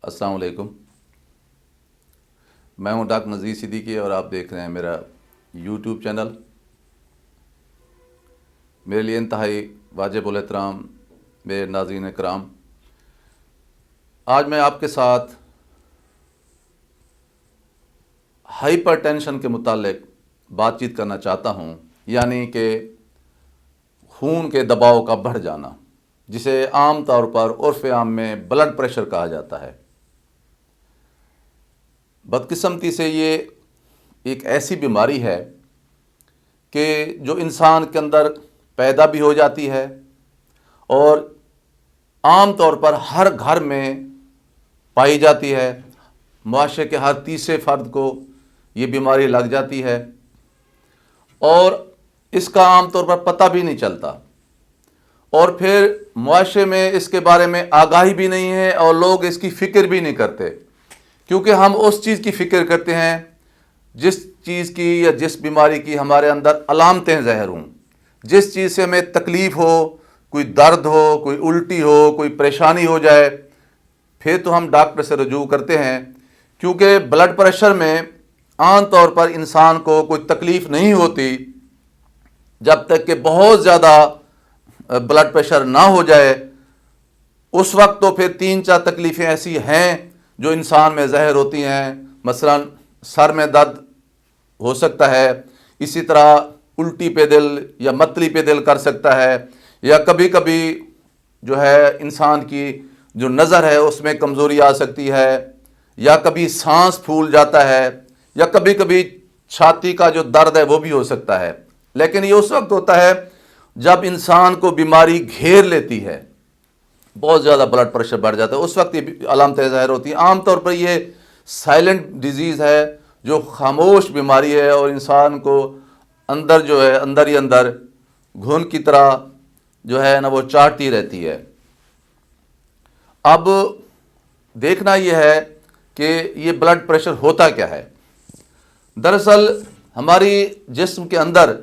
السلام علیکم، میں ہوں ڈاکٹر نذیر صدیقی اور آپ دیکھ رہے ہیں میرا یوٹیوب چینل۔ میرے لیے انتہائی واجب الاحترام میرے ناظرین کرام، آج میں آپ کے ساتھ ہائپر ٹینشن کے متعلق بات چیت کرنا چاہتا ہوں، یعنی کہ خون کے دباؤ کا بڑھ جانا، جسے عام طور پر عرف عام میں بلڈ پریشر کہا جاتا ہے۔ بدقسمتی سے یہ ایک ایسی بیماری ہے کہ جو انسان کے اندر پیدا بھی ہو جاتی ہے اور عام طور پر ہر گھر میں پائی جاتی ہے۔ معاشرے کے ہر تیسرے فرد کو یہ بیماری لگ جاتی ہے اور اس کا عام طور پر پتہ بھی نہیں چلتا، اور پھر معاشرے میں اس کے بارے میں آگاہی بھی نہیں ہے اور لوگ اس کی فکر بھی نہیں کرتے، کیونکہ ہم اس چیز کی فکر کرتے ہیں جس چیز کی یا جس بیماری کی ہمارے اندر علامتیں ظاہر ہوں، جس چیز سے ہمیں تکلیف ہو، کوئی درد ہو، کوئی الٹی ہو، کوئی پریشانی ہو جائے، پھر تو ہم ڈاکٹر سے رجوع کرتے ہیں، کیونکہ بلڈ پریشر میں عام طور پر انسان کو کوئی تکلیف نہیں ہوتی جب تک کہ بہت زیادہ بلڈ پریشر نہ ہو جائے۔ اس وقت تو پھر 3-4 تکلیفیں ایسی ہیں جو انسان میں ظاہر ہوتی ہیں، مثلا سر میں درد ہو سکتا ہے، اسی طرح الٹی پہ دل یا متلی پہ دل کر سکتا ہے، یا کبھی کبھی جو ہے انسان کی جو نظر ہے اس میں کمزوری آ سکتی ہے، یا کبھی سانس پھول جاتا ہے، یا کبھی کبھی چھاتی کا جو درد ہے وہ بھی ہو سکتا ہے۔ لیکن یہ اس وقت ہوتا ہے جب انسان کو بیماری گھیر لیتی ہے، بہت زیادہ بلڈ پریشر بڑھ جاتا ہے، اس وقت یہ علامتیں ظاہر ہوتی ہیں۔ عام طور پر یہ سائلنٹ ڈیزیز ہے، جو خاموش بیماری ہے اور انسان کو اندر جو ہے اندر ہی اندر گھن کی طرح جو ہے نا وہ چاٹتی رہتی ہے۔ اب دیکھنا یہ ہے کہ یہ بلڈ پریشر ہوتا کیا ہے۔ دراصل ہماری جسم کے اندر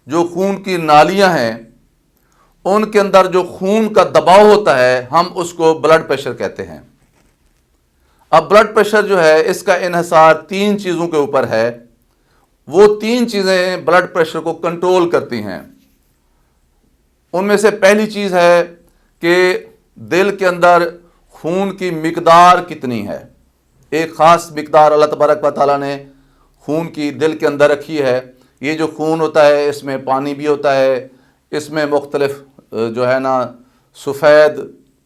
جو خون کی نالیاں ہیں، ان کے اندر جو خون کا دباؤ ہوتا ہے، ہم اس کو بلڈ پریشر کہتے ہیں۔ اب بلڈ پریشر جو ہے اس کا انحصار 3 چیزوں کے اوپر ہے۔ وہ 3 چیزیں بلڈ پریشر کو کنٹرول کرتی ہیں۔ ان میں سے پہلی چیز ہے کہ دل کے اندر خون کی مقدار کتنی ہے۔ ایک خاص مقدار اللہ تبارک و تعالیٰ نے خون کی دل کے اندر رکھی ہے۔ یہ جو خون ہوتا ہے اس میں پانی بھی ہوتا ہے، اس میں مختلف جو ہے نا سفید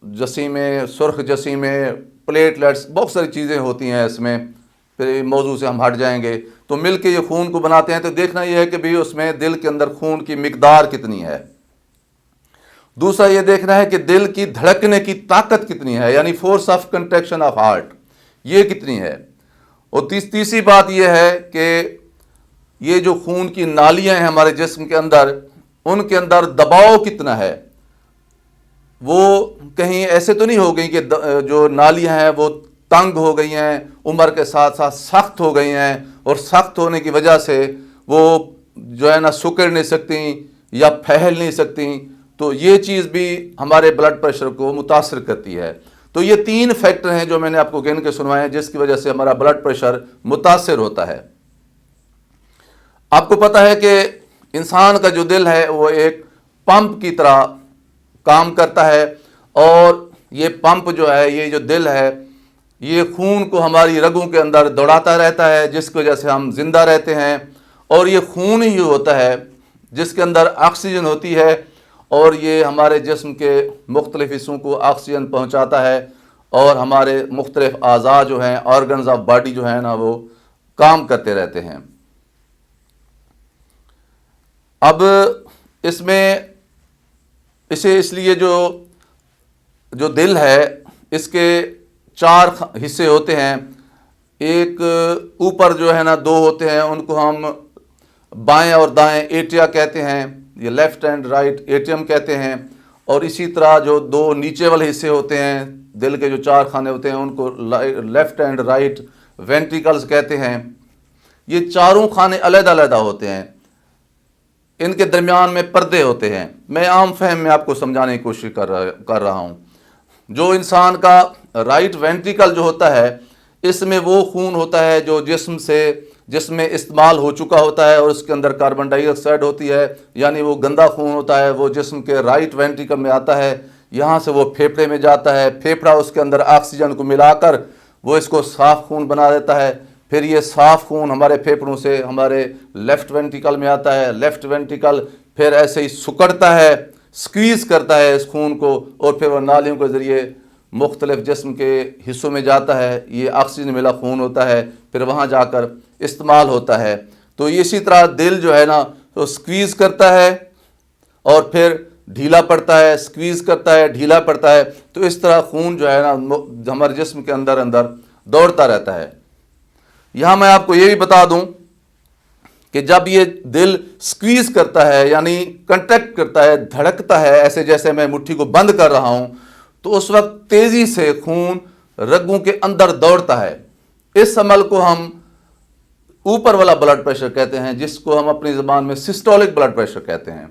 جسیمیں، سرخ جسیمیں، پلیٹلیٹس، بہت ساری چیزیں ہوتی ہیں اس میں۔ پھر موضوع سے ہم ہٹ جائیں گے تو مل کے یہ خون کو بناتے ہیں۔ تو دیکھنا یہ ہے کہ بھی اس میں دل کے اندر خون کی مقدار کتنی ہے۔ دوسرا یہ دیکھنا ہے کہ دل کی دھڑکنے کی طاقت کتنی ہے، یعنی force of contraction of heart, یہ کتنی ہے۔ اور تیسری بات یہ ہے کہ یہ جو خون کی نالیاں ہیں ہمارے جسم کے اندر، ان کے اندر دباؤ کتنا ہے۔ وہ کہیں ایسے تو نہیں ہو گئی کہ جو نالیاں ہیں وہ تنگ ہو گئی ہیں، عمر کے ساتھ ساتھ سخت ہو گئی ہیں، اور سخت ہونے کی وجہ سے وہ جو ہے نا سکڑ نہیں سکتی یا پھیل نہیں سکتی، تو یہ چیز بھی ہمارے بلڈ پریشر کو متاثر کرتی ہے۔ تو یہ 3 فیکٹر ہیں جو میں نے آپ کو گن کے سنوائے ہیں، جس کی وجہ سے ہمارا بلڈ پریشر متاثر ہوتا ہے۔ آپ کو پتہ ہے کہ انسان کا جو دل ہے وہ ایک پمپ کی طرح کام کرتا ہے، اور یہ پمپ جو ہے، یہ جو دل ہے، یہ خون کو ہماری رگوں کے اندر دوڑاتا رہتا ہے، جس کی وجہ سے ہم زندہ رہتے ہیں۔ اور یہ خون ہی ہوتا ہے جس کے اندر آکسیجن ہوتی ہے، اور یہ ہمارے جسم کے مختلف حصوں کو آکسیجن پہنچاتا ہے، اور ہمارے مختلف اعضاء جو ہیں، آرگنز آف باڈی جو ہیں نا، وہ کام کرتے رہتے ہیں۔ اب اس میں اس لیے جو دل ہے اس کے 4 حصے ہوتے ہیں۔ ایک اوپر جو ہے نا 2 ہوتے ہیں، ان کو ہم بائیں اور دائیں ایٹریا کہتے ہیں، یہ لیفٹ اینڈ رائٹ ایٹریم کہتے ہیں۔ اور اسی طرح جو 2 نیچے والے حصے ہوتے ہیں، دل کے جو 4 خانے ہوتے ہیں، ان کو لیفٹ اینڈ رائٹ وینٹریکلز کہتے ہیں۔ یہ چاروں خانے علیحدہ علیحدہ ہوتے ہیں، ان کے درمیان میں پردے ہوتے ہیں۔ میں عام فہم میں آپ کو سمجھانے کی کوشش کر رہا ہوں۔ جو انسان کا رائٹ وینٹریکل جو ہوتا ہے اس میں وہ خون ہوتا ہے جو جسم میں استعمال ہو چکا ہوتا ہے اور اس کے اندر کاربن ڈائی آکسائڈ ہوتی ہے، یعنی وہ گندا خون ہوتا ہے، وہ جسم کے رائٹ وینٹریکل میں آتا ہے، یہاں سے وہ پھیپھڑے میں جاتا ہے، پھیپھڑا اس کے اندر آکسیجن کو ملا کر وہ اس کو صاف خون بنا دیتا ہے، پھر یہ صاف خون ہمارے پھیپھڑوں سے ہمارے لیفٹ وینٹریکل میں آتا ہے، لیفٹ وینٹریکل پھر ایسے ہی سکڑتا ہے، سکویز کرتا ہے اس خون کو، اور پھر وہ نالیوں کے ذریعے مختلف جسم کے حصوں میں جاتا ہے، یہ آکسیجن ملا خون ہوتا ہے، پھر وہاں جا کر استعمال ہوتا ہے۔ تو اسی طرح دل جو ہے نا تو سکویز کرتا ہے اور پھر ڈھیلا پڑتا ہے، سکویز کرتا ہے، ڈھیلا پڑتا ہے، تو اس طرح خون جو ہے نا ہمارے جسم کے اندر دوڑتا رہتا ہے۔ یہاں میں آپ کو یہ بھی بتا دوں کہ جب یہ دل سکویز کرتا ہے یعنی کنٹریکٹ کرتا ہے، دھڑکتا ہے، ایسے جیسے میں مٹھی کو بند کر رہا ہوں، تو اس وقت تیزی سے خون رگوں کے اندر دوڑتا ہے۔ اس عمل کو ہم اوپر والا بلڈ پریشر کہتے ہیں، جس کو ہم اپنی زبان میں سسٹولک بلڈ پریشر کہتے ہیں۔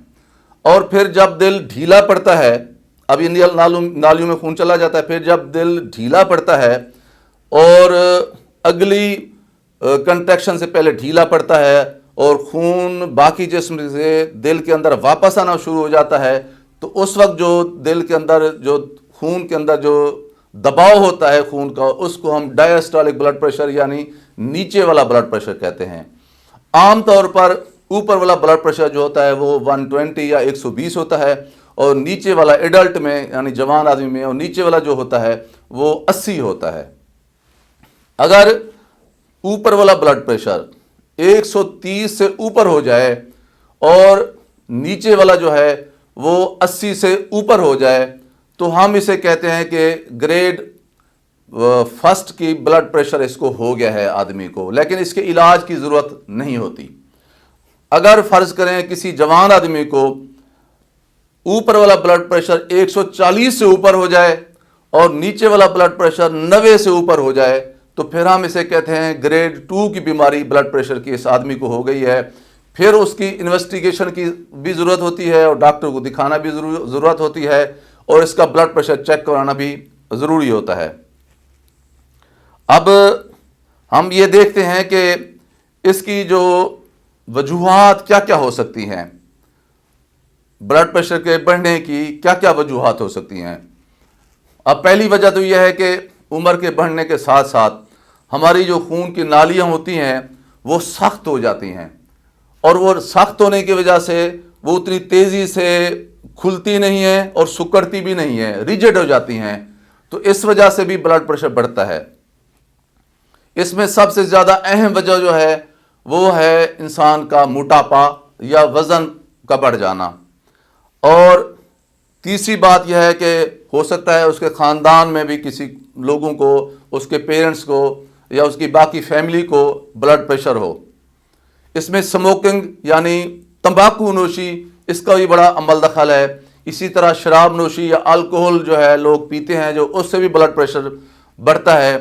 اور پھر جب دل ڈھیلا پڑتا ہے، اب یہ نالیوں میں خون چلا جاتا ہے، پھر جب دل ڈھیلا پڑتا ہے اور اگلی کنٹریکشن سے پہلے ڈھیلا پڑتا ہے اور خون باقی جسم سے دل کے اندر واپس آنا شروع ہو جاتا ہے، تو اس وقت جو دل کے اندر جو خون کے اندر جو دباؤ ہوتا ہے خون کا، اس کو ہم ڈائسٹولک بلڈ پریشر یعنی نیچے والا بلڈ پریشر کہتے ہیں۔ عام طور پر اوپر والا بلڈ پریشر جو ہوتا ہے وہ 120 یا 120 ہوتا ہے، اور نیچے والا ایڈلٹ میں یعنی جوان آدمی میں، اور نیچے والا جو ہوتا ہے وہ 80 ہوتا ہے۔ اگر اوپر والا بلڈ پریشر 130 سے اوپر ہو جائے اور نیچے والا جو ہے وہ 80 سے اوپر ہو جائے تو ہم اسے کہتے ہیں کہ گریڈ فرسٹ کی بلڈ پریشر اس کو ہو گیا ہے آدمی کو، لیکن اس کے علاج کی ضرورت نہیں ہوتی۔ اگر فرض کریں کسی جوان آدمی کو اوپر والا بلڈ پریشر 140 سے اوپر ہو جائے اور نیچے والا بلڈ پریشر 90 سے اوپر ہو جائے تو پھر ہم اسے کہتے ہیں گریڈ 2 کی بیماری بلڈ پریشر کی اس آدمی کو ہو گئی ہے۔ پھر اس کی انویسٹیگیشن کی بھی ضرورت ہوتی ہے اور ڈاکٹر کو دکھانا بھی ضرورت ہوتی ہے، اور اس کا بلڈ پریشر چیک کرانا بھی ضروری ہوتا ہے۔ اب ہم یہ دیکھتے ہیں کہ اس کی جو وجوہات کیا کیا ہو سکتی ہیں، بلڈ پریشر کے بڑھنے کی کیا کیا وجوہات ہو سکتی ہیں۔ اب پہلی وجہ تو یہ ہے کہ عمر کے بڑھنے کے ساتھ ساتھ ہماری جو خون کی نالیاں ہوتی ہیں وہ سخت ہو جاتی ہیں، اور وہ سخت ہونے کی وجہ سے وہ اتنی تیزی سے کھلتی نہیں ہیں اور سکڑتی بھی نہیں ہیں، ریجڈ ہو جاتی ہیں، تو اس وجہ سے بھی بلڈ پریشر بڑھتا ہے۔ اس میں سب سے زیادہ اہم وجہ جو ہے وہ ہے انسان کا موٹاپا یا وزن کا بڑھ جانا، اور تیسری بات یہ ہے کہ ہو سکتا ہے اس کے خاندان میں بھی کسی لوگوں کو، اس کے پیرنٹس کو یا اس کی باقی فیملی کو بلڈ پریشر ہو۔ اس میں سموکنگ یعنی تمباکو نوشی، اس کا بھی بڑا عمل دخل ہے۔ اسی طرح شراب نوشی یا الکوہل جو ہے لوگ پیتے ہیں، جو اس سے بھی بلڈ پریشر بڑھتا ہے۔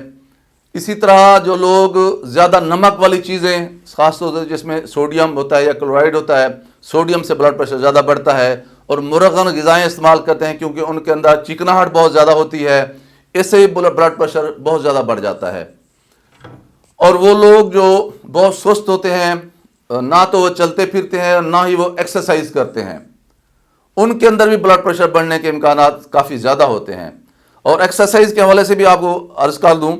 اسی طرح جو لوگ زیادہ نمک والی چیزیں، خاص طور سے جس میں سوڈیم ہوتا ہے یا کلورائڈ ہوتا ہے، سوڈیم سے بلڈ پریشر زیادہ بڑھتا ہے، اور مرغن غذائیں استعمال کرتے ہیں کیونکہ ان کے اندر چکناہٹ بہت زیادہ ہوتی ہے، اس سے بلڈ پریشر بہت زیادہ بڑھ جاتا ہے۔ اور وہ لوگ جو بہت سست ہوتے ہیں، نہ تو وہ چلتے پھرتے ہیں نہ ہی وہ ایکسرسائز کرتے ہیں، ان کے اندر بھی بلڈ پریشر بڑھنے کے امکانات کافی زیادہ ہوتے ہیں۔ اور ایکسرسائز کے حوالے سے بھی آپ کو عرض کر دوں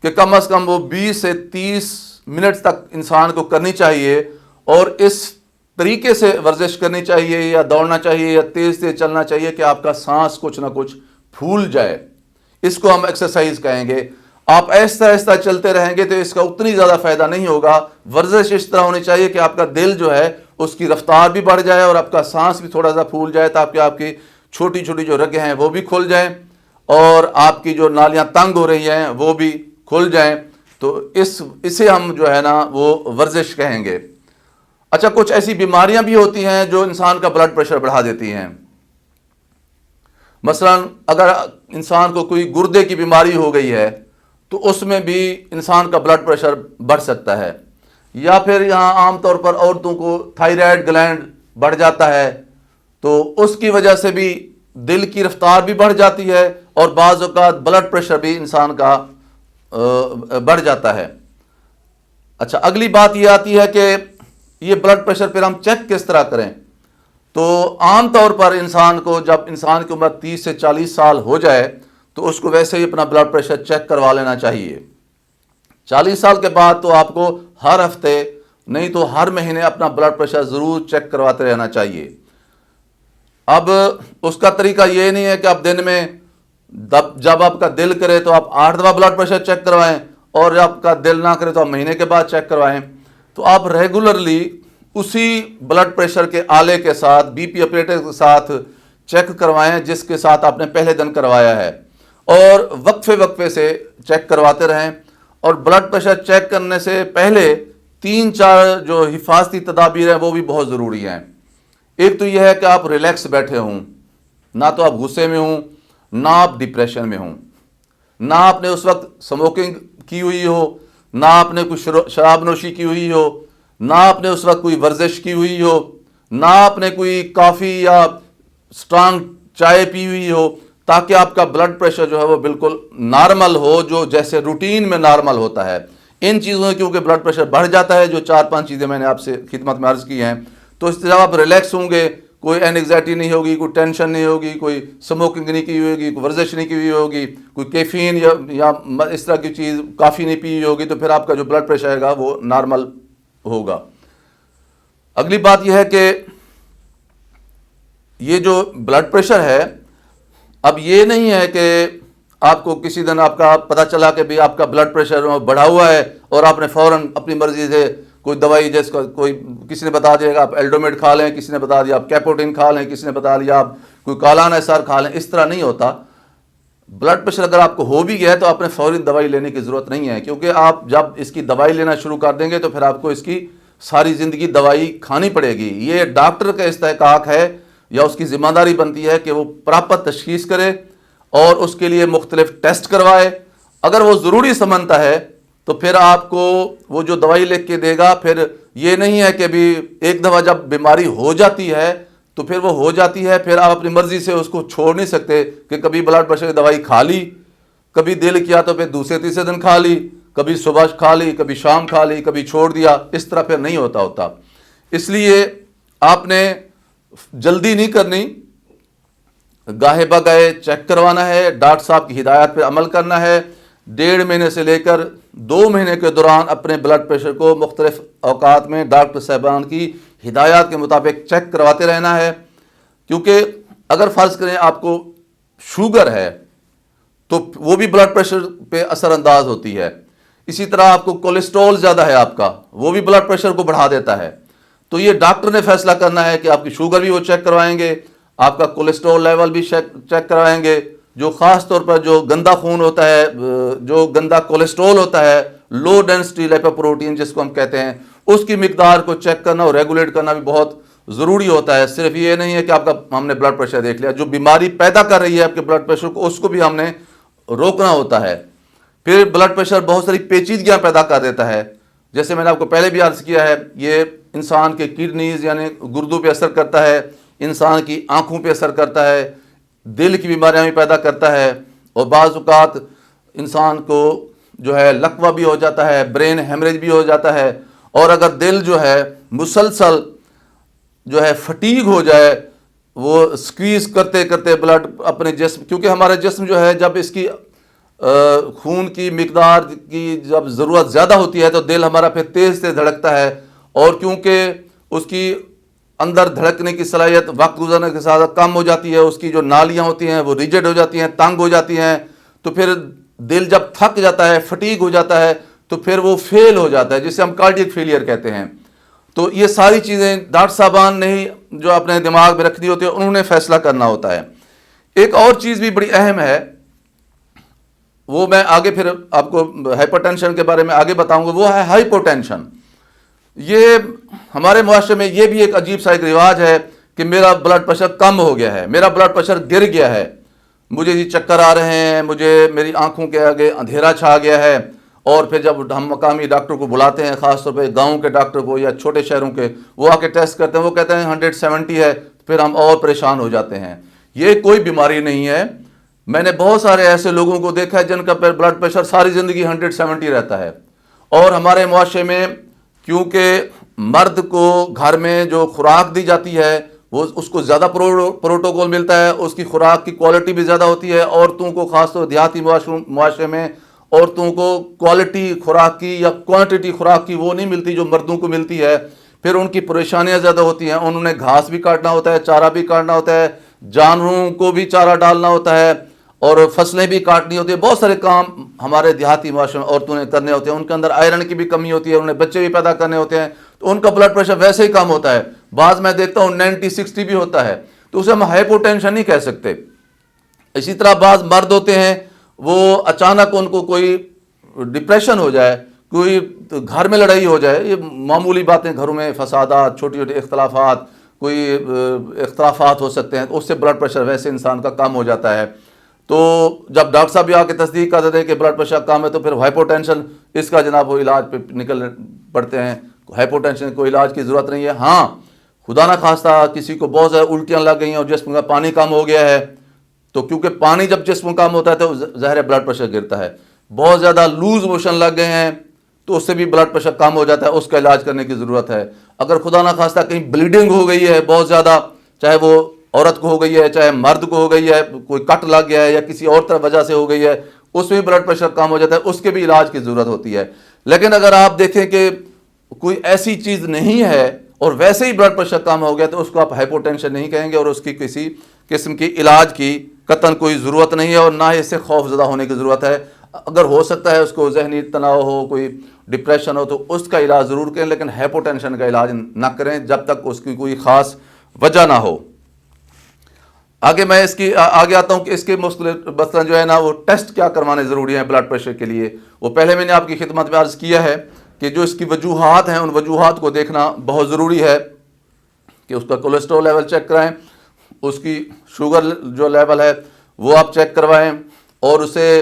کہ کم از کم وہ 20 سے 30 منٹ تک انسان کو کرنی چاہیے، اور اس طریقے سے ورزش کرنی چاہیے یا دوڑنا چاہیے یا تیز تیز چلنا چاہیے کہ آپ کا سانس کچھ نہ کچھ پھول جائے، اس کو ہم ایکسرسائز کہیں گے۔ آپ آہستہ آہستہ چلتے رہیں گے تو اس کا اتنی زیادہ فائدہ نہیں ہوگا۔ ورزش اس طرح ہونی چاہیے کہ آپ کا دل جو ہے اس کی رفتار بھی بڑھ جائے اور آپ کا سانس بھی تھوڑا سا پھول جائے، تاکہ آپ کی چھوٹی چھوٹی جو رگیں ہیں وہ بھی کھل جائیں اور آپ کی جو نالیاں تنگ ہو رہی ہیں وہ بھی کھل جائیں، تو اسے ہم جو ہے نا وہ ورزش کہیں گے۔ اچھا، کچھ ایسی بیماریاں بھی ہوتی ہیں جو انسان کا بلڈ پریشر بڑھا دیتی ہیں۔ مثلا اگر انسان کو کوئی گردے کی بیماری ہو گئی ہے تو اس میں بھی انسان کا بلڈ پریشر بڑھ سکتا ہے، یا پھر یہاں عام طور پر عورتوں کو تھائرائیڈ گلینڈ بڑھ جاتا ہے، تو اس کی وجہ سے بھی دل کی رفتار بھی بڑھ جاتی ہے اور بعض اوقات بلڈ پریشر بھی انسان کا بڑھ جاتا ہے۔ اچھا، اگلی بات یہ آتی ہے کہ یہ بلڈ پریشر پھر ہم چیک کس طرح کریں؟ تو عام طور پر انسان کو، جب انسان کی عمر 30 سے 40 سال ہو جائے تو اس کو ویسے ہی اپنا بلڈ پریشر چیک کروا لینا چاہیے۔ 40 سال کے بعد تو آپ کو ہر ہفتے نہیں تو ہر مہینے اپنا بلڈ پریشر ضرور چیک کرواتے رہنا چاہیے۔ اب اس کا طریقہ یہ نہیں ہے کہ آپ دن میں جب آپ کا دل کرے تو آپ 8 دفعہ بلڈ پریشر چیک کروائیں، اور جب آپ کا دل نہ کرے تو آپ مہینے کے بعد چیک کروائیں۔ تو آپ ریگولرلی اسی بلڈ پریشر کے آلے کے ساتھ، بی پی اپریٹر کے ساتھ چیک کروائیں جس کے ساتھ آپ نے پہلے دن کروایا ہے، اور وقفے وقفے سے چیک کرواتے رہیں۔ اور بلڈ پریشر چیک کرنے سے پہلے 3-4 جو حفاظتی تدابیر ہیں وہ بھی بہت ضروری ہیں۔ ایک تو یہ ہے کہ آپ ریلیکس بیٹھے ہوں، نہ تو آپ غصے میں ہوں، نہ آپ ڈپریشن میں ہوں، نہ آپ نے اس وقت سموکنگ کی ہوئی ہو، نہ آپ نے کوئی شراب نوشی کی ہوئی ہو، نہ آپ نے اس وقت کوئی ورزش کی ہوئی ہو، نہ آپ نے کوئی کافی یا اسٹرانگ چائے پی ہوئی ہو، تاکہ آپ کا بلڈ پریشر جو ہے وہ بالکل نارمل ہو، جو جیسے روٹین میں نارمل ہوتا ہے۔ ان چیزوں میں کیونکہ بلڈ پریشر بڑھ جاتا ہے، جو 4-5 چیزیں میں نے آپ سے خدمت میں عرض کی ہیں، تو اس طرح آپ ریلیکس ہوں گے، کوئی اینگزائٹی نہیں ہوگی، کوئی ٹینشن نہیں ہوگی، کوئی سموکنگ نہیں کی ہوگی، کوئی ورزش نہیں کی ہوئی ہوگی، کوئی کیفین یا اس طرح کی چیز کافی نہیں پی ہوئی ہوگی، تو پھر آپ کا جو بلڈ پریشر ہے وہ نارمل ہوگا۔ اگلی بات یہ ہے کہ یہ جو بلڈ پریشر ہے، اب یہ نہیں ہے کہ آپ کو کسی دن آپ کا پتہ چلا کہ بھی آپ کا بلڈ پریشر بڑھا ہوا ہے اور آپ نے فوراً اپنی مرضی سے کوئی دوائی، جیسے کوئی کسی نے بتا دیا کہ آپ ایلڈومیٹ کھا لیں، کسی نے بتا دیا آپ کیپوٹین کھا لیں، کسی نے بتا دیا آپ کوئی کالان ایسار کھا لیں۔ اس طرح نہیں ہوتا۔ بلڈ پریشر اگر آپ کو ہو بھی گیا ہے تو آپ نے فوری دوائی لینے کی ضرورت نہیں ہے، کیونکہ آپ جب اس کی دوائی لینا شروع کر دیں گے تو پھر آپ کو اس کی ساری زندگی دوائی کھانی پڑے گی۔ یہ ڈاکٹر کا استحقاق ہے یا اس کی ذمہ داری بنتی ہے کہ وہ پراپر تشخیص کرے اور اس کے لیے مختلف ٹیسٹ کروائے۔ اگر وہ ضروری سمجھتا ہے تو پھر آپ کو وہ جو دوائی لکھ کے دے گا، پھر یہ نہیں ہے کہ بھی ایک دفعہ جب بیماری ہو جاتی ہے تو پھر وہ ہو جاتی ہے، پھر آپ اپنی مرضی سے اس کو چھوڑ نہیں سکتے کہ کبھی بلڈ پریشر کی دوائی کھا لی، کبھی دل کیا تو پھر دوسرے تیسرے دن کھا لی، کبھی صبح کھا لی، کبھی شام کھا لی، کبھی چھوڑ دیا۔ اس طرح پھر نہیں ہوتا۔ اس لیے آپ نے جلدی نہیں کرنی، گاہے بگاہے چیک کروانا ہے، ڈاکٹر صاحب کی ہدایات پہ عمل کرنا ہے۔ 1.5 مہینے سے لے کر 2 مہینے کے دوران اپنے بلڈ پریشر کو مختلف اوقات میں ڈاکٹر صاحبان کی ہدایات کے مطابق چیک کرواتے رہنا ہے، کیونکہ اگر فرض کریں آپ کو شوگر ہے تو وہ بھی بلڈ پریشر پہ اثر انداز ہوتی ہے۔ اسی طرح آپ کو کولیسٹرول زیادہ ہے آپ کا، وہ بھی بلڈ پریشر کو بڑھا دیتا ہے۔ تو یہ ڈاکٹر نے فیصلہ کرنا ہے کہ آپ کی شوگر بھی وہ چیک کروائیں گے، آپ کا کولیسٹرول لیول بھی چیک کروائیں گے، جو خاص طور پر جو گندا خون ہوتا ہے، جو گندا کولیسٹرول ہوتا ہے، لو ڈینسٹی لیپوپروٹین جس کو ہم کہتے ہیں، اس کی مقدار کو چیک کرنا اور ریگولیٹ کرنا بھی بہت ضروری ہوتا ہے۔ صرف یہ نہیں ہے کہ آپ کا ہم نے بلڈ پریشر دیکھ لیا، جو بیماری پیدا کر رہی ہے آپ کے بلڈ پریشر کو، اس کو بھی ہم نے روکنا ہوتا ہے۔ پھر بلڈ پریشر بہت ساری پیچیدگیاں پیدا کر دیتا ہے، جیسے میں نے آپ کو پہلے بھی عرض کیا ہے، یہ انسان کے کڈنیز یعنی گردوں پہ اثر کرتا ہے، انسان کی آنکھوں پہ اثر کرتا ہے، دل کی بیماریاں بھی پیدا کرتا ہے، اور بعض اوقات انسان کو جو ہے لقوہ بھی ہو جاتا ہے، برین ہیمریج بھی ہو جاتا ہے۔ اور اگر دل جو ہے مسلسل جو ہے فٹیگ ہو جائے، وہ سکویز کرتے کرتے بلڈ اپنے جسم، کیونکہ ہمارا جسم جو ہے جب اس کی خون کی مقدار کی جب ضرورت زیادہ ہوتی ہے تو دل ہمارا پھر تیز سے دھڑکتا ہے، اور کیونکہ اس کی اندر دھڑکنے کی صلاحیت وقت گزرنے کے ساتھ کم ہو جاتی ہے، اس کی جو نالیاں ہوتی ہیں وہ ریجڈ ہو جاتی ہیں، تنگ ہو جاتی ہیں، تو پھر دل جب تھک جاتا ہے، فٹیگ ہو جاتا ہے، تو پھر وہ فیل ہو جاتا ہے، جسے ہم کارڈیک فیلئر کہتے ہیں۔ تو یہ ساری چیزیں ڈاکٹر صاحبان نے ہی جو اپنے دماغ میں رکھنی ہوتی ہے، انہوں نے فیصلہ کرنا ہوتا ہے۔ ایک اور چیز بھی بڑی اہم ہے، وہ میں آگے پھر آپ کو ہائپر ٹینشن کے بارے میں آگے بتاؤں گا، وہ ہے ہائپو ٹینشن۔ یہ ہمارے معاشرے میں یہ بھی ایک عجیب سا ایک رواج ہے کہ میرا بلڈ پریشر کم ہو گیا ہے، میرا بلڈ پریشر گر گیا ہے، مجھے یہ چکر آ رہے ہیں، مجھے میری آنکھوں کے آگے اندھیرا چھا گیا ہے۔ اور پھر جب ہم مقامی ڈاکٹر کو بلاتے ہیں، خاص طور پہ گاؤں کے ڈاکٹر کو یا چھوٹے شہروں کے، وہ آ کے ٹیسٹ کرتے ہیں، وہ کہتے ہیں 170 ہے، پھر ہم اور پریشان ہو جاتے ہیں۔ یہ کوئی بیماری نہیں ہے، میں نے بہت سارے ایسے لوگوں کو دیکھا ہے جن کا بلڈ پریشر ساری زندگی 170 رہتا ہے. اور ہمارے معاشرے میں کیونکہ مرد کو گھر میں جو خوراک دی جاتی ہے وہ اس کو زیادہ پروٹوکول ملتا ہے, اس کی خوراک کی کوالٹی بھی زیادہ ہوتی ہے. عورتوں کو خاص طور دیہاتی معاشرے میں عورتوں کو کوالٹی خوراک کی یا کوانٹٹی خوراک کی وہ نہیں ملتی جو مردوں کو ملتی ہے. پھر ان کی پریشانیاں زیادہ ہوتی ہیں, انہوں نے گھاس بھی کاٹنا ہوتا ہے, چارہ بھی کاٹنا ہوتا ہے, جانوروں کو بھی چارہ ڈالنا ہوتا ہے اور فصلیں بھی کاٹنی ہوتی ہیں. بہت سارے کام ہمارے دیہاتی معاشرے میں عورتوں نے کرنے ہوتے ہیں. ان کے اندر آئرن کی بھی کمی ہوتی ہے, انہیں بچے بھی پیدا کرنے ہوتے ہیں, تو ان کا بلڈ پریشر ویسے ہی کم ہوتا ہے. بعض میں دیکھتا ہوں 90-60 بھی ہوتا ہے, تو اسے ہم ہائپو ٹینشن نہیں کہہ سکتے. اسی طرح بعض مرد ہوتے ہیں وہ اچانک ان کو کوئی ڈپریشن ہو جائے, کوئی گھر میں لڑائی ہو جائے, یہ معمولی باتیں, گھروں میں فسادات, چھوٹی چھوٹی اختلافات, کوئی اختلافات ہو سکتے ہیں, تو اس سے بلڈ پریشر ویسے انسان کا کم ہو جاتا ہے. تو جب ڈاکٹر صاحب بھی آ کے تصدیق کر دیتے ہیں کہ بلڈ پریشر کم ہے تو پھر ہائپو ٹینشن اس کا جناب وہ علاج پہ نکل پڑتے ہیں. ہائپو ٹینشن کوئی علاج کی ضرورت نہیں ہے. ہاں خدا نہ خواستہ کسی کو بہت زیادہ الٹیاں لگ گئی ہیں اور جسم کا پانی کم ہو گیا ہے, تو کیونکہ پانی جب جسم میں کم ہوتا ہے تو ظاہر بلڈ پریشر گرتا ہے. بہت زیادہ لوز موشن لگ گئے ہیں تو اس سے بھی بلڈ پریشر کم ہو جاتا ہے, اس کا علاج کرنے کی ضرورت ہے. اگر خدا نہ خواستہ کہیں بلیڈنگ ہو گئی ہے بہت زیادہ, چاہے وہ عورت کو ہو گئی ہے چاہے مرد کو ہو گئی ہے, کوئی کٹ لگ گیا ہے یا کسی اور طرح وجہ سے ہو گئی ہے, اس میں بلڈ پریشر کم ہو جاتا ہے, اس کے بھی علاج کی ضرورت ہوتی ہے. لیکن اگر آپ دیکھیں کہ کوئی ایسی چیز نہیں ہے اور ویسے ہی بلڈ پریشر کم ہو گیا تو اس کو آپ ہائپو ٹینشن نہیں کہیں گے اور اس کی کسی قسم کی علاج کی قطعاً کوئی ضرورت نہیں ہے اور نہ ہی اس سے خوف زدہ ہونے کی ضرورت ہے. اگر ہو سکتا ہے اس کو ذہنی تناؤ ہو, کوئی ڈپریشن ہو, تو اس کا علاج ضرور کریں, لیکن ہائپو ٹینشن کا علاج نہ کریں جب تک اس کی کوئی خاص وجہ نہ ہو. آگے میں اس کی آگے آتا ہوں کہ اس کے مثلاً جو ہے نا وہ ٹیسٹ کیا کروانے ضروری ہیں بلڈ پریشر کے لیے. وہ پہلے میں نے آپ کی خدمت میں عرض کیا ہے کہ جو اس کی وجوہات ہیں ان وجوہات کو دیکھنا بہت ضروری ہے کہ اس کا کولیسٹرول لیول چیک کرائیں, اس کی شوگر جو لیول ہے وہ آپ چیک کروائیں اور اسے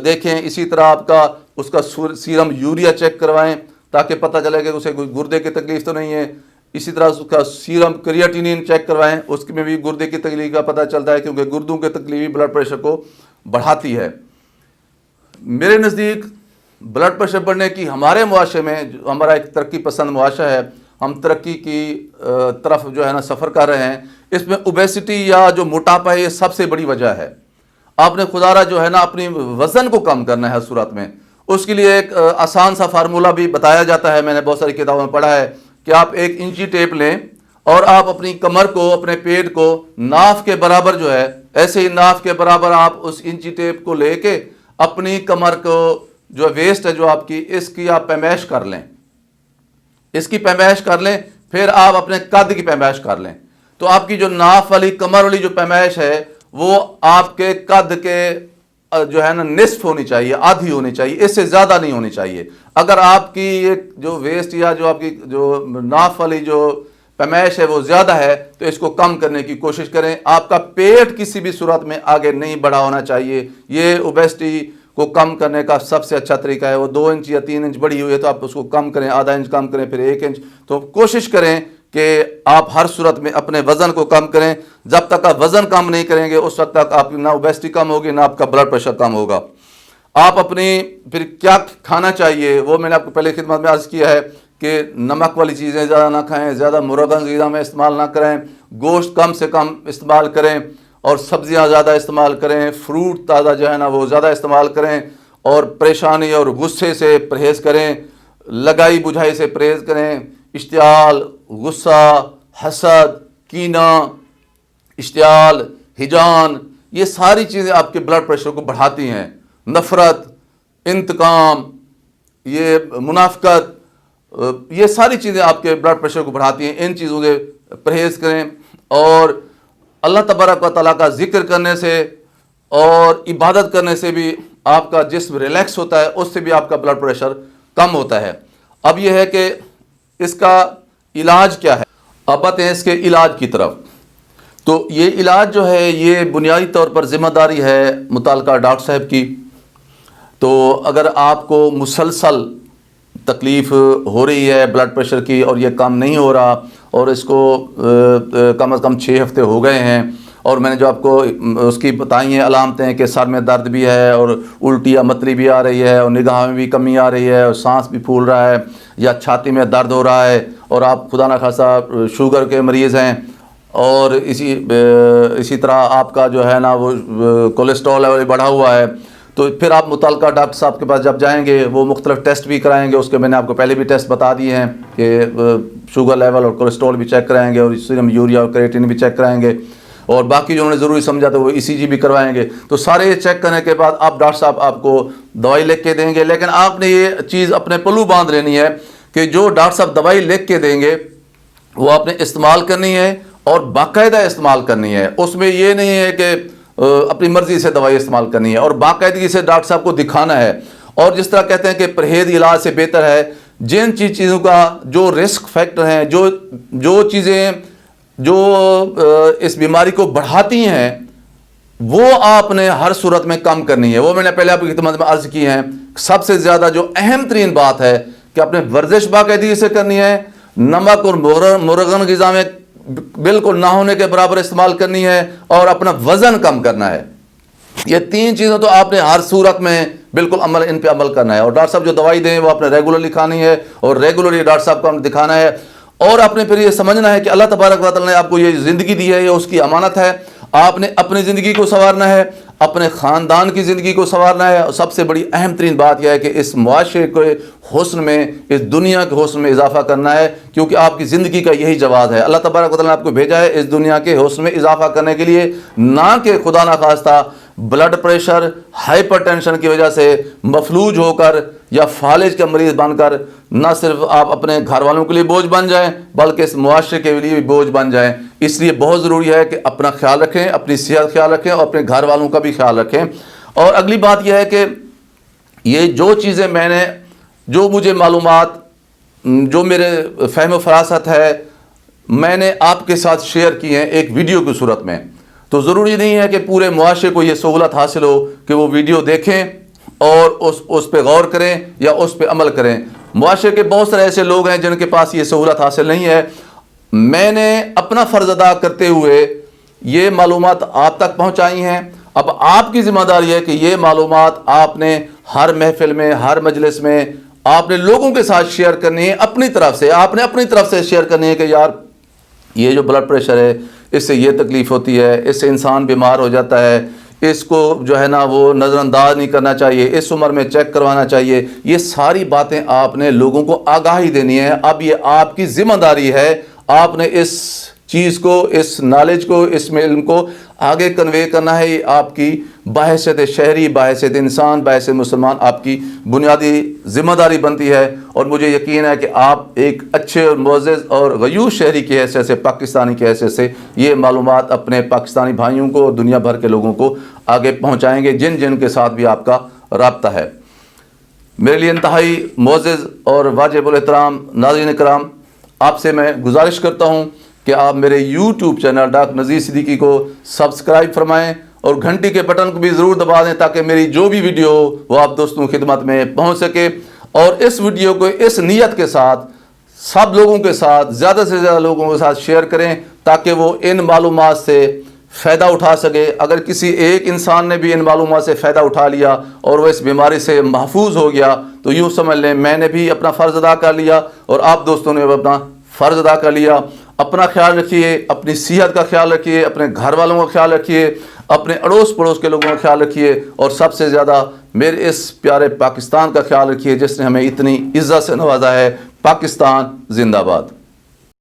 دیکھیں. اسی طرح آپ کا اس کا سیرم یوریا چیک کروائیں تاکہ پتہ چلے کہ اسے کوئی گردے کی تکلیف تو نہیں ہے. اسی طرح اس کا سیرم کریاٹینین چیک کروائیں, اس میں بھی گردے کی تکلیف کا پتہ چلتا ہے کیونکہ گردوں کی تکلیف بھی بلڈ پریشر کو بڑھاتی ہے. میرے نزدیک بلڈ پریشر بڑھنے کی ہمارے معاشرے میں, ہمارا ایک ترقی پسند معاشرہ ہے, ہم ترقی کی طرف جو ہے نا سفر کر رہے ہیں, اس میں اوبیسٹی یا جو موٹاپا ہے یہ سب سے بڑی وجہ ہے. آپ نے خدا را جو ہے نا اپنی وزن کو کم کرنا ہے ہر صورت میں, اس کے لیے ایک آسان سا فارمولہ بھی بتایا جاتا ہے, میں نے بہت ساری کتابوں میں پڑھا ہے کہ آپ 1 انچی ٹیپ لیں اور آپ اپنی کمر کو, اپنے پیٹ کو ناف کے برابر جو ہے ایسے ہی ناف کے برابر آپ اس انچی ٹیپ کو لے کے اپنی کمر کو جو ویسٹ ہے جو آپ کی, اس کی آپ پیمائش کر لیں, اس کی پیمائش کر لیں, پھر آپ اپنے قد کی پیمائش کر لیں. تو آپ کی جو ناف والی کمر والی جو پیمائش ہے وہ آپ کے قد کے جو ہے نا نصف ہونی چاہیے, آدھی ہونی چاہیے, اس سے زیادہ نہیں ہونی چاہیے. اگر آپ کی ایک جو ویسٹ یا جو آپ کی جو ناف والی جو پیمائش ہے وہ زیادہ ہے تو اس کو کم کرنے کی کوشش کریں. آپ کا پیٹ کسی بھی صورت میں آگے نہیں بڑھا ہونا چاہیے. یہ اوبیسٹی کو کم کرنے کا سب سے اچھا طریقہ ہے. وہ 2 انچ یا 3 انچ بڑھی ہوئی ہے تو آپ اس کو کم کریں, آدھا انچ کم کریں, پھر 1 انچ. تو کوشش کریں کہ آپ ہر صورت میں اپنے وزن کو کم کریں. جب تک آپ وزن کم نہیں کریں گے اس وقت تک آپ نہ اوبیسٹی کم ہوگی نہ آپ کا بلڈ پریشر کم ہوگا. آپ اپنی پھر کیا کھانا چاہیے وہ میں نے آپ کو پہلے خدمت میں عرض کیا ہے کہ نمک والی چیزیں زیادہ نہ کھائیں, زیادہ مرغن غذا میں استعمال نہ کریں, گوشت کم سے کم استعمال کریں اور سبزیاں زیادہ استعمال کریں, فروٹ تازہ جو ہے نا وہ زیادہ استعمال کریں اور پریشانی اور غصے سے پرہیز کریں, لگائی بجھائی سے پرہیز کریں. اشتعال, غصہ, حسد, کینہ, اشتعال, ہجان, یہ ساری چیزیں آپ کے بلڈ پریشر کو بڑھاتی ہیں. نفرت, انتقام, یہ منافقت, یہ ساری چیزیں آپ کے بلڈ پریشر کو بڑھاتی ہیں. ان چیزوں سے پرہیز کریں اور اللہ تبارک و تعالیٰ کا ذکر کرنے سے اور عبادت کرنے سے بھی آپ کا جسم ریلیکس ہوتا ہے, اس سے بھی آپ کا بلڈ پریشر کم ہوتا ہے. اب یہ ہے کہ اس کا علاج کیا ہے. اب آتے ہیں اس کے علاج کی طرف. تو یہ علاج جو ہے یہ بنیادی طور پر ذمہ داری ہے متعلقہ ڈاکٹر صاحب کی. تو اگر آپ کو مسلسل تکلیف ہو رہی ہے بلڈ پریشر کی اور یہ کم نہیں ہو رہا اور اس کو کم از کم 6 ہفتے ہو گئے ہیں اور میں نے جو آپ کو اس کی بتائی ہیں علامتیں کہ سر میں درد بھی ہے اور الٹی یا متلی بھی آ رہی ہے اور نگاہ میں بھی کمی آ رہی ہے اور سانس بھی پھول رہا ہے یا چھاتی میں درد ہو رہا ہے اور آپ خدا نخواستہ شوگر کے مریض ہیں اور اسی طرح آپ کا جو ہے نا وہ کولیسٹرول لیول بڑھا ہوا ہے، تو پھر آپ متعلقہ ڈاکٹر صاحب کے پاس جب جائیں گے وہ مختلف ٹیسٹ بھی کرائیں گے. اس کے میں نے آپ کو پہلے بھی ٹیسٹ بتا دیے ہیں کہ شوگر لیول اور کولیسٹرول بھی چیک کرائیں گے اور سیرم یوریا اور کریٹین بھی چیک کرائیں گے اور باقی جو انہوں نے ضروری سمجھا تو وہ ECG بھی کروائیں گے. تو سارے یہ چیک کرنے کے بعد آپ ڈاکٹر صاحب آپ کو دوائی لکھ کے دیں گے، لیکن آپ نے یہ چیز اپنے پلو باندھ لینی ہے کہ جو ڈاکٹر صاحب دوائی لکھ کے دیں گے وہ آپ نے استعمال کرنی ہے اور باقاعدہ استعمال کرنی ہے. اس میں یہ نہیں ہے کہ اپنی مرضی سے دوائی استعمال کرنی ہے اور باقاعدگی سے ڈاکٹر صاحب کو دکھانا ہے. اور جس طرح کہتے ہیں کہ پرہیز علاج سے بہتر ہے، جن چیزوں کا جو رسک فیکٹر ہیں، جو چیزیں جو اس بیماری کو بڑھاتی ہیں وہ آپ نے ہر صورت میں کم کرنی ہے. وہ میں نے پہلے آپ کی خدمت میں عرض کی ہیں. سب سے زیادہ جو اہم ترین بات ہے کہ اپنے ورزش باقاعدگی سے کرنی ہے، نمک اور مرغن غذا میں بالکل نہ ہونے کے برابر استعمال کرنی ہے اور اپنا وزن کم کرنا ہے. یہ 3 چیزیں تو آپ نے ہر صورت میں بالکل ان پہ عمل کرنا ہے. اور ڈاکٹر صاحب جو دوائی دیں وہ آپ نے ریگولرلی کھانی ہے اور ریگولرلی ڈاکٹر صاحب کو ہم نے دکھانا ہے. اور آپ نے پھر یہ سمجھنا ہے کہ اللہ تبارک و تعالیٰ نے آپ کو یہ زندگی دی ہے، یہ اس کی امانت ہے. آپ نے اپنی زندگی کو سنوارنا ہے، اپنے خاندان کی زندگی کو سنوارنا ہے. اور سب سے بڑی اہم ترین بات یہ ہے کہ اس معاشرے کے حسن میں، اس دنیا کے حسن میں اضافہ کرنا ہے، کیونکہ آپ کی زندگی کا یہی جواز ہے. اللہ تبارک و تعالیٰ نے آپ کو بھیجا ہے اس دنیا کے حسن میں اضافہ کرنے کے لیے، نہ کہ خدا نخواستہ بلڈ پریشر، ہائپر ٹینشن کی وجہ سے مفلوج ہو کر یا فالج کا مریض بن کر نہ صرف آپ اپنے گھر والوں کے لیے بوجھ بن جائیں بلکہ اس معاشرے کے لیے بھی بوجھ بن جائیں. اس لیے بہت ضروری ہے کہ اپنا خیال رکھیں، اپنی صحت خیال رکھیں اور اپنے گھر والوں کا بھی خیال رکھیں. اور اگلی بات یہ ہے کہ یہ جو چیزیں میں نے، جو مجھے معلومات، جو میرے فہم و فراست ہے، میں نے آپ کے ساتھ شیئر کی ہیں ایک ویڈیو کی صورت میں. تو ضروری نہیں ہے کہ پورے معاشرے کو یہ سہولت حاصل ہو کہ وہ ویڈیو دیکھیں اور اس پہ غور کریں یا اس پہ عمل کریں. معاشرے کے بہت سارے ایسے لوگ ہیں جن کے پاس یہ سہولت حاصل نہیں ہے. میں نے اپنا فرض ادا کرتے ہوئے یہ معلومات آپ تک پہنچائی ہیں. اب آپ کی ذمہ داری ہے کہ یہ معلومات آپ نے ہر محفل میں، ہر مجلس میں آپ نے لوگوں کے ساتھ شیئر کرنی ہے. اپنی طرف سے آپ نے اپنی طرف سے شیئر کرنی ہے کہ یار یہ جو بلڈ پریشر ہے اس سے یہ تکلیف ہوتی ہے، اس سے انسان بیمار ہو جاتا ہے، اس کو جو ہے نا وہ نظر انداز نہیں کرنا چاہیے، اس عمر میں چیک کروانا چاہیے. یہ ساری باتیں آپ نے لوگوں کو آگاہی دینی ہے. اب یہ آپ کی ذمہ داری ہے، آپ نے اس چیز کو، اس نالج کو، اس علم کو آگے کنوے کرنا ہے. یہ آپ کی بحیثیت شہری، بحیثیت انسان، بحیثیت مسلمان آپ کی بنیادی ذمہ داری بنتی ہے. اور مجھے یقین ہے کہ آپ ایک اچھے اور معزز اور غیور شہری کی حیثیت سے، پاکستانی کی حیثیت سے یہ معلومات اپنے پاکستانی بھائیوں کو اور دنیا بھر کے لوگوں کو آگے پہنچائیں گے جن کے ساتھ بھی آپ کا رابطہ ہے. میرے لیے انتہائی معزز اور واجب الاحترام ناظرین کرام، آپ سے میں گزارش کرتا ہوں کہ آپ میرے YouTube channel doctor Nazir Siddiqui کو سبسکرائب فرمائیں اور گھنٹی کے بٹن کو بھی ضرور دبا دیں تاکہ میری جو بھی ویڈیو ہو وہ آپ دوستوں کی خدمت میں پہنچ سکے. اور اس ویڈیو کو اس نیت کے ساتھ سب لوگوں کے ساتھ، زیادہ سے زیادہ لوگوں کے ساتھ شیئر کریں تاکہ وہ ان معلومات سے فائدہ اٹھا سکے. اگر کسی ایک انسان نے بھی ان معلومات سے فائدہ اٹھا لیا اور وہ اس بیماری سے محفوظ ہو گیا تو یوں سمجھ لیں میں نے بھی اپنا فرض ادا کر لیا اور آپ دوستوں نے بھی اپنا فرض ادا کر لیا. اپنا خیال رکھیے، اپنی صحت کا خیال رکھیے، اپنے گھر والوں کا خیال رکھیے، اپنے اڑوس پڑوس کے لوگوں کا خیال رکھیے اور سب سے زیادہ میرے اس پیارے پاکستان کا خیال رکھیے جس نے ہمیں اتنی عزت سے نوازا ہے. پاکستان زندہ باد.